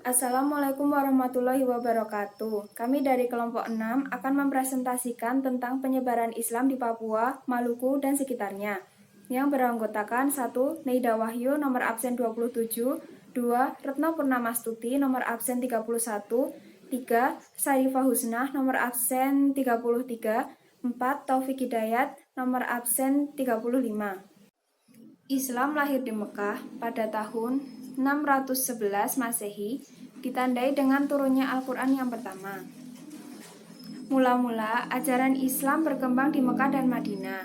Assalamualaikum warahmatullahi wabarakatuh. Kami dari kelompok 6 akan mempresentasikan tentang penyebaran Islam di Papua, Maluku, dan sekitarnya. Yang beranggotakan 1. Neida Wahyu nomor absen 27, 2. Retno Purnamastuti nomor absen 31, 3. Sarifah Husnah nomor absen 33, 4. Taufik Hidayat nomor absen 35. Islam lahir di Mekah pada tahun 611 Masehi, ditandai dengan turunnya Al-Quran yang pertama. Mula-mula, ajaran Islam berkembang di Mekah dan Madinah.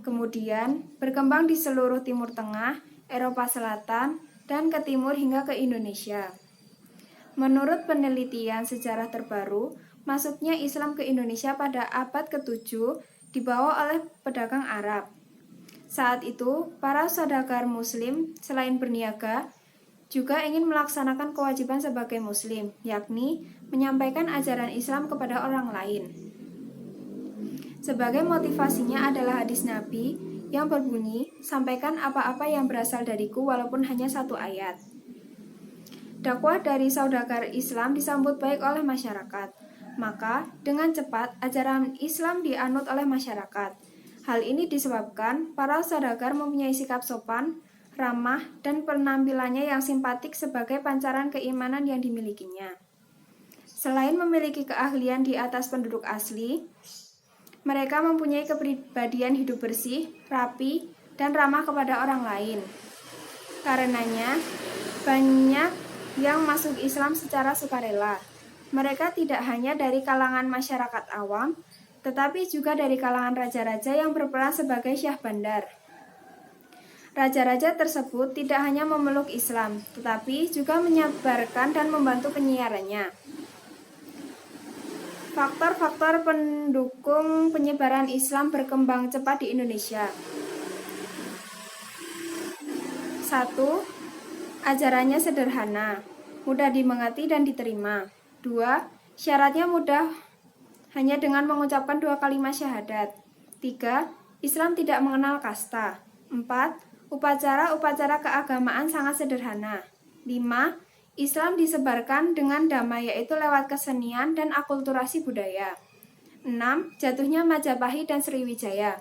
Kemudian, berkembang di seluruh Timur Tengah, Eropa Selatan, dan ke timur hingga ke Indonesia. Menurut penelitian sejarah terbaru, masuknya Islam ke Indonesia pada abad ke-7 dibawa oleh pedagang Arab. Saat itu, para saudagar Muslim selain berniaga, juga ingin melaksanakan kewajiban sebagai Muslim, yakni menyampaikan ajaran Islam kepada orang lain. Sebagai motivasinya adalah hadis Nabi yang berbunyi, "Sampaikan apa-apa yang berasal dariku walaupun hanya satu ayat." Dakwah dari saudagar Islam disambut baik oleh masyarakat. Maka, dengan cepat ajaran Islam dianut oleh masyarakat. Hal ini disebabkan para saudagar mempunyai sikap sopan, ramah, dan penampilannya yang simpatik sebagai pancaran keimanan yang dimilikinya. Selain memiliki keahlian di atas penduduk asli, mereka mempunyai kepribadian hidup bersih, rapi, dan ramah kepada orang lain. Karenanya, banyak yang masuk Islam secara sukarela. Mereka tidak hanya dari kalangan masyarakat awam, tetapi juga dari kalangan raja-raja yang berperan sebagai syah bandar. Raja-raja tersebut tidak hanya memeluk Islam, tetapi juga menyebarkan dan membantu penyiarannya. Faktor-faktor pendukung penyebaran Islam berkembang cepat di Indonesia. 1. Ajarannya sederhana, mudah dimengerti dan diterima. 2. Syaratnya mudah, hanya dengan mengucapkan 2 kalimat syahadat. 3. Islam tidak mengenal kasta. 4. Upacara-upacara keagamaan sangat sederhana. 5. Islam disebarkan dengan damai, yaitu lewat kesenian dan akulturasi budaya. 6. Jatuhnya Majapahit dan Sriwijaya.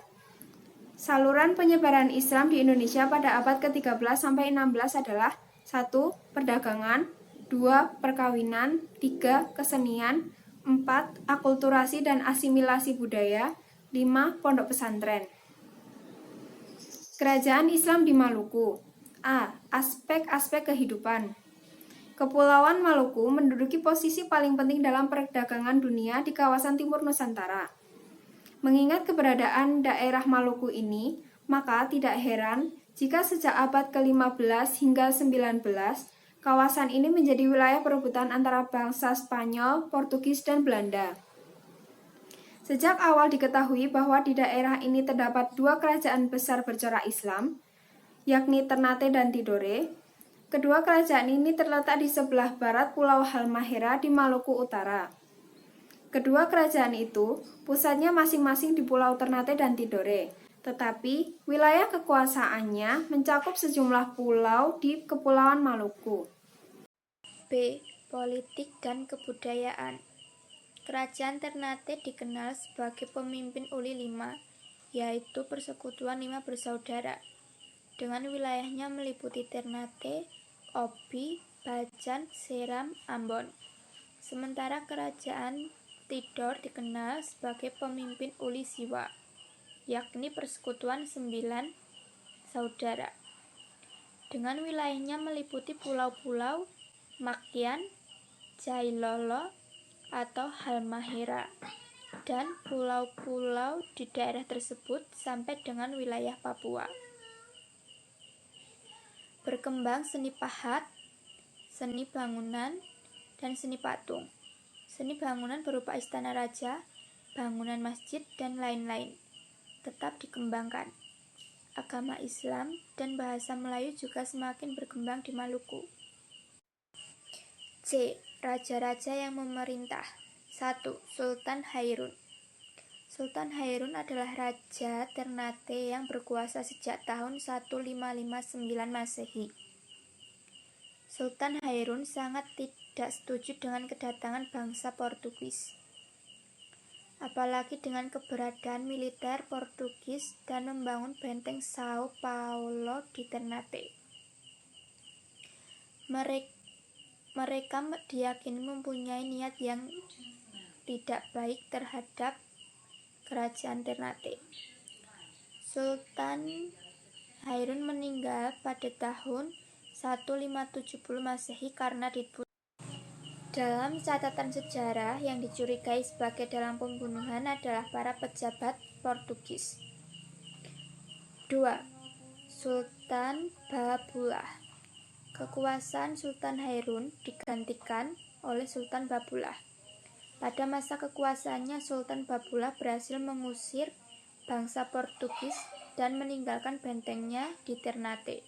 Saluran penyebaran Islam di Indonesia pada abad ke-13 sampai 16 adalah 1. Perdagangan, 2. Perkawinan, 3. Kesenian, 4. Akulturasi dan asimilasi budaya, 5. Pondok pesantren. Kerajaan Islam di Maluku. A. Aspek-aspek kehidupan. Kepulauan Maluku menduduki posisi paling penting dalam perdagangan dunia di kawasan timur Nusantara. Mengingat keberadaan daerah Maluku ini, maka tidak heran jika sejak abad ke-15 hingga 19, kawasan ini menjadi wilayah perebutan antara bangsa Spanyol, Portugis, dan Belanda. Sejak awal diketahui bahwa di daerah ini terdapat 2 kerajaan besar bercorak Islam, yakni Ternate dan Tidore. Kedua kerajaan ini terletak di sebelah barat Pulau Halmahera di Maluku Utara. Kedua kerajaan itu pusatnya masing-masing di Pulau Ternate dan Tidore, tetapi wilayah kekuasaannya mencakup sejumlah pulau di Kepulauan Maluku. B. Politik dan kebudayaan. Kerajaan Ternate dikenal sebagai pemimpin Uli V, yaitu Persekutuan 5 Bersaudara, dengan wilayahnya meliputi Ternate, Obi, Bajan, Seram, Ambon. Sementara kerajaan Tidor dikenal sebagai pemimpin Uli Siwa, yakni Persekutuan 9 Saudara, dengan wilayahnya meliputi pulau-pulau Makian, Jailolo atau Halmahera, dan pulau-pulau di daerah tersebut sampai dengan wilayah Papua. Berkembang seni pahat, seni bangunan, dan seni patung. Seni bangunan berupa istana raja, bangunan masjid, dan lain-lain tetap dikembangkan. Agama Islam dan bahasa Melayu juga semakin berkembang di Maluku. C. Raja-raja yang memerintah. 1. Sultan Hairun. Sultan Hairun adalah Raja Ternate yang berkuasa sejak tahun 1559 Masehi. Sultan Hairun sangat tidak setuju dengan kedatangan bangsa Portugis, apalagi dengan keberadaan militer Portugis dan membangun benteng Sao Paulo di Ternate. Mereka diyakini mempunyai niat yang tidak baik terhadap kerajaan Ternate. Sultan Hairun meninggal pada tahun 1570 Masehi karena dibunuh. Dalam catatan sejarah, yang dicurigai sebagai dalam pembunuhan adalah para pejabat Portugis. 2. Sultan Babullah. Kekuasaan Sultan Hairun digantikan oleh Sultan Babullah. Pada masa kekuasaannya, Sultan Babullah berhasil mengusir bangsa Portugis dan meninggalkan bentengnya di Ternate.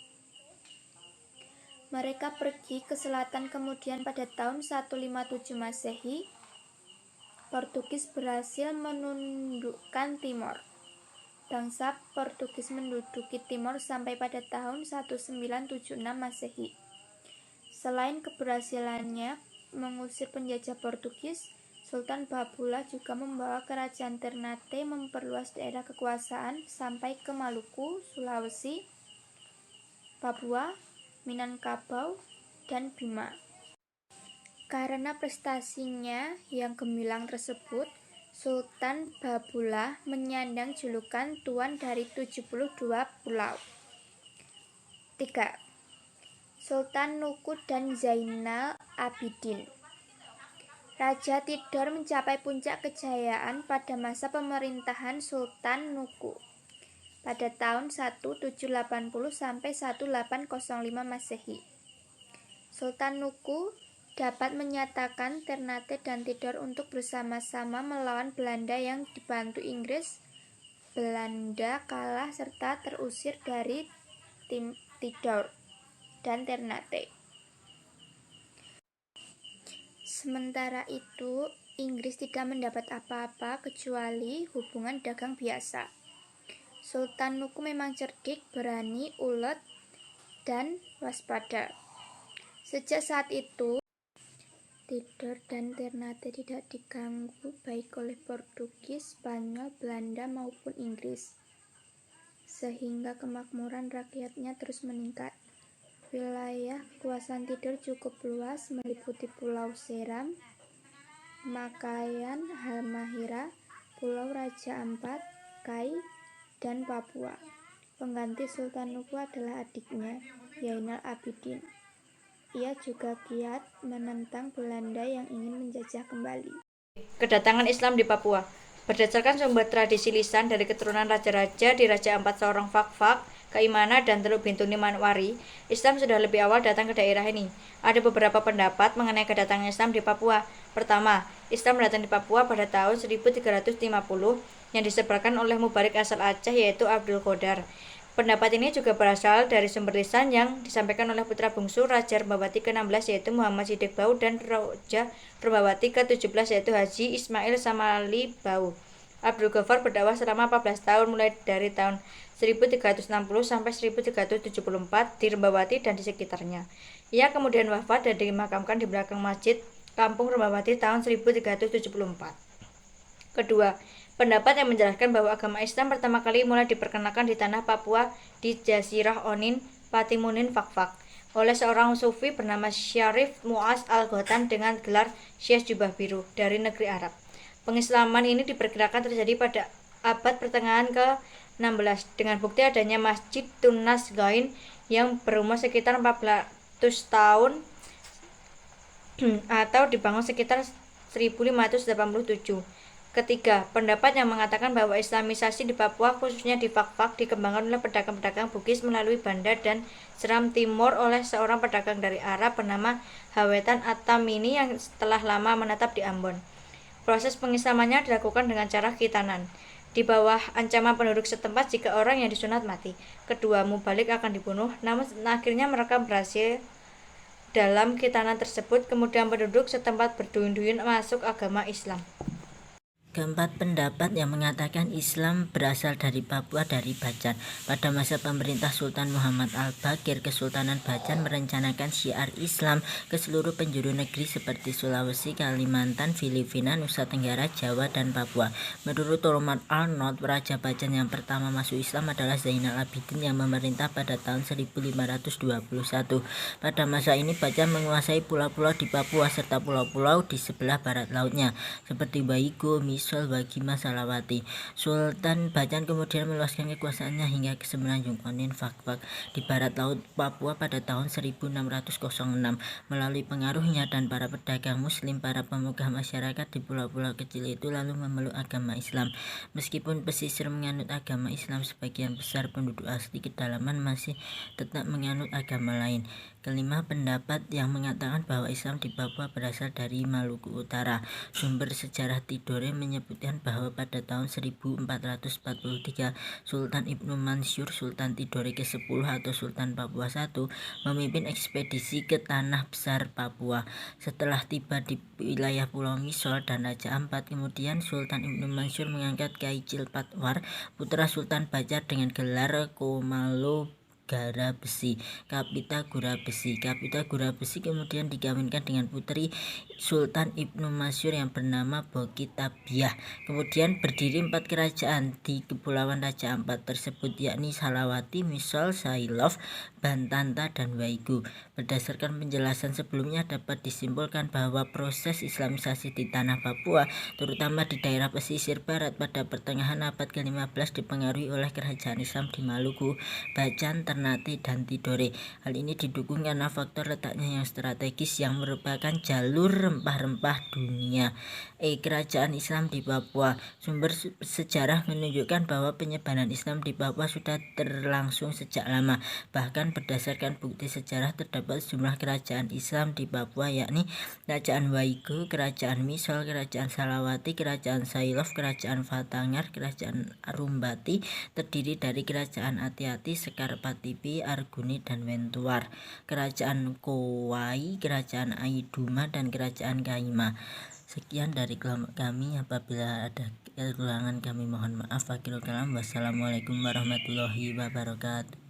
Mereka pergi ke selatan, kemudian pada tahun 157 Masehi, Portugis berhasil menundukkan Timor. Bangsa Portugis menduduki Timor sampai pada tahun 1976 Masehi. Selain keberhasilannya mengusir penjajah Portugis, Sultan Babullah juga membawa kerajaan Ternate memperluas daerah kekuasaan sampai ke Maluku, Sulawesi, Papua, Minangkabau, dan Bima. Karena prestasinya yang gemilang tersebut, Sultan Babullah menyandang julukan Tuan dari 72 Pulau. 3. Sultan Nuku dan Zainal Abidin. Raja Tidore mencapai puncak kejayaan pada masa pemerintahan Sultan Nuku pada tahun 1780 sampai 1805 Masehi. Sultan Nuku dapat menyatakan Ternate dan Tidore untuk bersama-sama melawan Belanda yang dibantu Inggris. Belanda kalah serta terusir dari Tidore dan Ternate. Sementara itu, Inggris tidak mendapat apa-apa kecuali hubungan dagang biasa. Sultan Nuku memang cerdik, berani, ulet, dan waspada. Sejak saat itu, Tidore dan Ternate tidak diganggu baik oleh Portugis, Spanyol, Belanda maupun Inggris, sehingga kemakmuran rakyatnya terus meningkat. Wilayah kekuasaan Tidore cukup luas, meliputi Pulau Seram, Makayan, Halmahera, Pulau Raja Ampat, Kai, dan Papua. Pengganti Sultan Nuku adalah adiknya, Zainal Abidin. Ia juga giat menentang Belanda yang ingin menjajah kembali. Kedatangan Islam di Papua. Berdasarkan sumber tradisi lisan dari keturunan raja-raja di Raja Ampat seorang Fak-Fak, Kaimana, dan Teluk Bintuni Manwari, Islam sudah lebih awal datang ke daerah ini. Ada beberapa pendapat mengenai kedatangan Islam di Papua. Pertama, Islam datang di Papua pada tahun 1350 yang disebarkan oleh Mubarik asal Aceh, yaitu Abdul Qodar. Pendapat ini juga berasal dari sumber lisan yang disampaikan oleh putra bungsu Raja Rebawati ke-16 yaitu Muhammad Siddiq Bau dan Raja Rebawati ke-17 yaitu Haji Ismail Samali Bau. Abdul Ghaffar berdakwah selama 14 tahun mulai dari tahun 1360 sampai 1374 di Rebawati dan di sekitarnya. Ia kemudian wafat dan dimakamkan di belakang masjid Kampung Rebawati tahun 1374. Kedua, pendapat yang menjelaskan bahwa agama Islam pertama kali mulai diperkenalkan di tanah Papua di Jazirah Onin, Patimunin, Fak-Fak oleh seorang sufi bernama Syarif Mu'az Al-Ghatan dengan gelar Syekh Jubah Biru dari negeri Arab. Pengislaman ini diperkirakan terjadi pada abad pertengahan ke-16 dengan bukti adanya Masjid Tunas Gain yang berumur sekitar 400 tahun atau dibangun sekitar 1587. Ketiga, pendapat yang mengatakan bahwa Islamisasi di Papua khususnya di Fak-Fak dikembangkan oleh pedagang-pedagang Bugis melalui Banda dan Seram Timur oleh seorang pedagang dari Arab bernama Hawetan At-Tamimi yang setelah lama menetap di Ambon. Proses pengislamannya dilakukan dengan cara khitanan di bawah ancaman penduduk setempat jika orang yang disunat mati. Kedua mubalik akan dibunuh, namun akhirnya mereka berhasil dalam khitanan tersebut. Kemudian penduduk setempat berduyun-duyun masuk agama Islam. Keempat, pendapat yang mengatakan Islam berasal dari Papua dari Bacan. Pada masa pemerintah Sultan Muhammad Al-Baqir, Kesultanan Bacan merencanakan syiar Islam ke seluruh penjuru negeri seperti Sulawesi, Kalimantan, Filipina, Nusa Tenggara, Jawa, dan Papua. Menurut Roman Arnold, Raja Bacan yang pertama masuk Islam adalah Zainal Abidin yang memerintah pada tahun 1521. Pada masa ini Bacan menguasai pulau-pulau di Papua serta pulau-pulau di sebelah barat lautnya seperti Waigo, Misol, Bagima, Salawati. Sultan Bacan kemudian meluaskan kekuasaannya hingga ke semenanjung kontin Fak-Fak di barat laut Papua pada tahun 1606. Melalui pengaruhnya dan para pedagang muslim, para pemuka masyarakat di pulau-pulau kecil itu lalu memeluk agama Islam. Meskipun pesisir menganut agama Islam, sebagian besar penduduk asli kedalaman masih tetap menganut agama lain. Kelima, pendapat yang mengatakan bahwa Islam di Papua berasal dari Maluku Utara. Sumber sejarah Tidore menyebutkan bahwa pada tahun 1443 Sultan Ibnu Mansur, Sultan Tidore ke-10 atau Sultan Papua I, memimpin ekspedisi ke Tanah Besar Papua. Setelah tiba di wilayah Pulau Misol dan Raja Ampat, kemudian Sultan Ibnu Mansur mengangkat Kyai Cilpatwar, putra Sultan Bacar dengan gelar Komalo Gara Besi, Kapita Gura Besi. Kapita Gura Besi kemudian dikawinkan dengan putri Sultan Ibnu Mansur yang bernama Bokitabiah. Kemudian berdiri 4 kerajaan di Kepulauan Raja Ampat tersebut, yakni Salawati, Misol, Sailov, Bantanta, dan Waigo. Berdasarkan penjelasan sebelumnya dapat disimpulkan bahwa proses Islamisasi di tanah Papua, terutama di daerah pesisir barat pada pertengahan abad ke-15 dipengaruhi oleh kerajaan Islam di Maluku, Bacan, Ternate, dan Tidore. Hal ini didukung karena faktor letaknya yang strategis yang merupakan jalur rempah-rempah dunia. Kerajaan Islam di Papua. Sumber sejarah menunjukkan bahwa penyebaran Islam di Papua sudah berlangsung sejak lama. Bahkan berdasarkan bukti sejarah terdapat sejumlah kerajaan Islam di Papua, yakni Kerajaan Waigo, Kerajaan Misol, Kerajaan Salawati, Kerajaan Sailov, Kerajaan Fatangar, Kerajaan Arumbati, terdiri dari Kerajaan Ati-Ati, Sekar Patipi, Arguni, dan Wentuar, Kerajaan Kowai, Kerajaan Aiduma, dan Kerajaan Kaima. Sekian dari kelompok kami. Apabila ada kekurangan kami mohon maaf. Akhirul kalam. Wassalamualaikum warahmatullahi wabarakatuh.